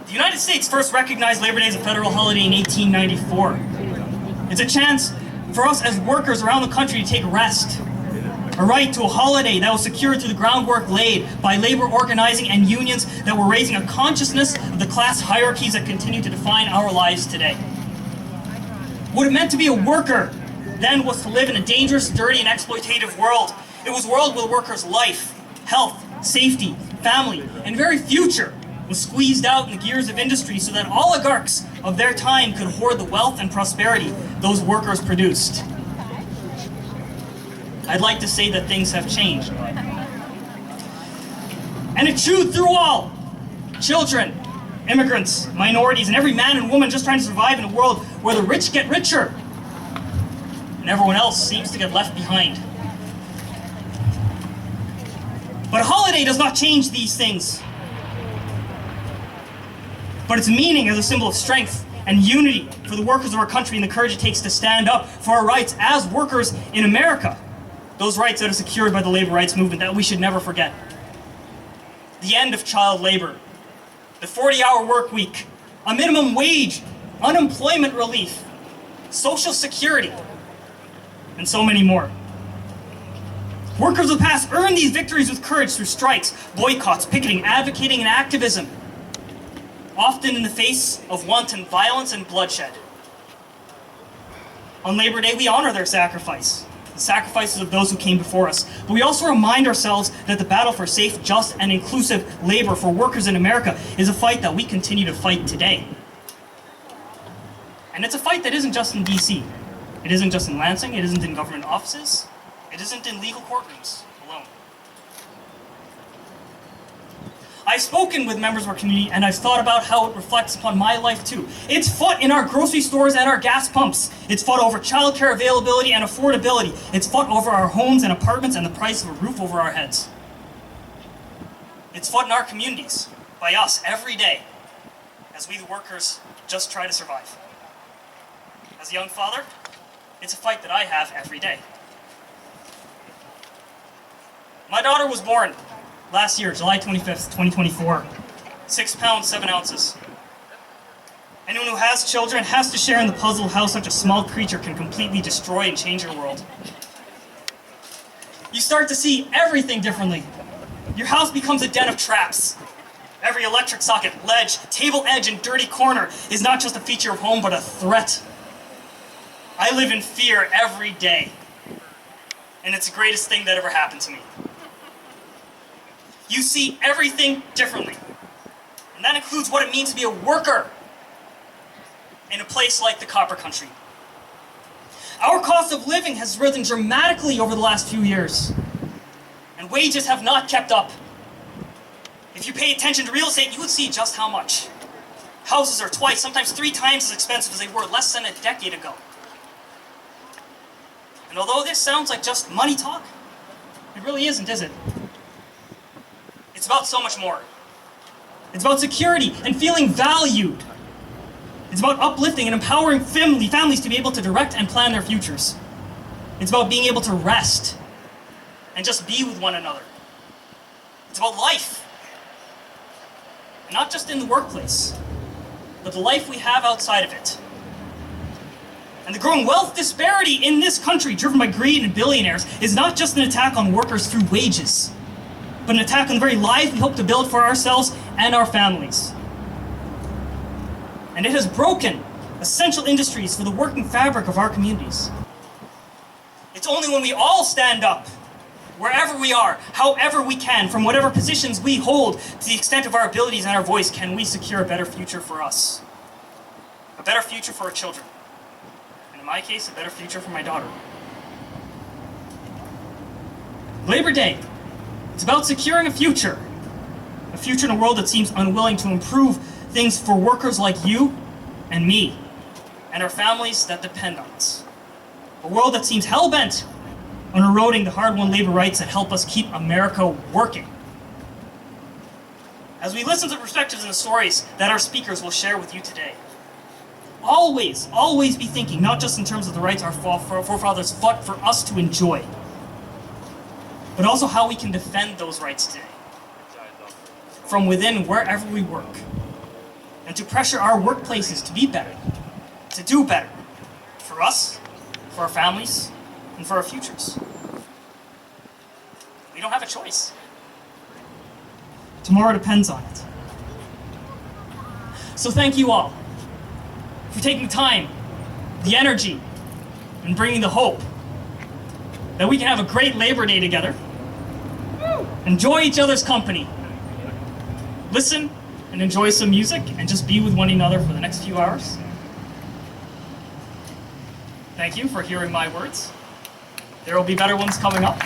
The United States first recognized Labor Day as a federal holiday in 1894. It's a chance for us as workers around the country to take rest. A right to a holiday that was secured through the groundwork laid by labor organizing and unions that were raising a consciousness of the class hierarchies that continue to define our lives today. What it meant to be a worker then was to live in a dangerous, dirty, and exploitative world. It was a world where the worker's life, health, safety, family, and very future was squeezed out in the gears of industry so that oligarchs of their time could hoard the wealth and prosperity those workers produced. I'd like to say that things have changed. And it chewed through all. Children, immigrants, minorities, and every man and woman just trying to survive in a world where the rich get richer and everyone else seems to get left behind. But a holiday does not change these things. But its meaning as a symbol of strength and unity for the workers of our country and the courage it takes to stand up for our rights as workers in America. Those rights that are secured by the labor rights movement that we should never forget. The end of child labor, the 40-hour work week, a minimum wage, unemployment relief, social security, and so many more. Workers of the past earned these victories with courage through strikes, boycotts, picketing, advocating, and activism, often in the face of wanton violence and bloodshed. On Labor Day, we honor their sacrifice, the sacrifices of those who came before us. But we also remind ourselves that the battle for safe, just, and inclusive labor for workers in America is a fight that we continue to fight today. And it's a fight that isn't just in DC. It isn't just in Lansing. It isn't in government offices. It isn't in legal courtrooms alone. I've spoken with members of our community and I've thought about how it reflects upon my life too. It's fought in our grocery stores and our gas pumps. It's fought over childcare availability and affordability. It's fought over our homes and apartments and the price of a roof over our heads. It's fought in our communities by us every day as we the workers just try to survive. As a young father, it's a fight that I have every day. My daughter was born last year, July 25th, 2024, 6 pounds, 7 ounces. Anyone who has children has to share in the puzzle of how such a small creature can completely destroy and change your world. You start to see everything differently. Your house becomes a den of traps. Every electric socket, ledge, table edge, and dirty corner is not just a feature of home, but a threat. I live in fear every day, and it's the greatest thing that ever happened to me. You see everything differently. And that includes what it means to be a worker in a place like the Copper Country. Our cost of living has risen dramatically over the last few years, and wages have not kept up. If you pay attention to real estate, you would see just how much. Houses are twice, sometimes 3 times as expensive as they were less than a decade ago. And although this sounds like just money talk, it really isn't, is it? It's about so much more. It's about security and feeling valued. It's about uplifting and empowering families to be able to direct and plan their futures. It's about being able to rest and just be with one another. It's about life. And not just in the workplace, but the life we have outside of it. And the growing wealth disparity in this country, driven by greed and billionaires, is not just an attack on workers through wages, but an attack on the very lives we hope to build for ourselves and our families. And it has broken essential industries for the working fabric of our communities. It's only when we all stand up, wherever we are, however we can, from whatever positions we hold, to the extent of our abilities and our voice, can we secure a better future for us. A better future for our children. And in my case, a better future for my daughter. Labor Day. It's about securing a future in a world that seems unwilling to improve things for workers like you and me and our families that depend on us. A world that seems hell-bent on eroding the hard-won labor rights that help us keep America working. As we listen to the perspectives and the stories that our speakers will share with you today, always be thinking not just in terms of the rights our forefathers fought for us to enjoy, but also how we can defend those rights today, from within wherever we work, and to pressure our workplaces to be better, to do better, for us, for our families, and for our futures. We don't have a choice. Tomorrow depends on it. So thank you all for taking the time, the energy, and bringing the hope that we can have a great Labor Day together, enjoy each other's company, listen and enjoy some music, and just be with one another for the next few hours. Thank you for hearing my words. There will be better ones coming up.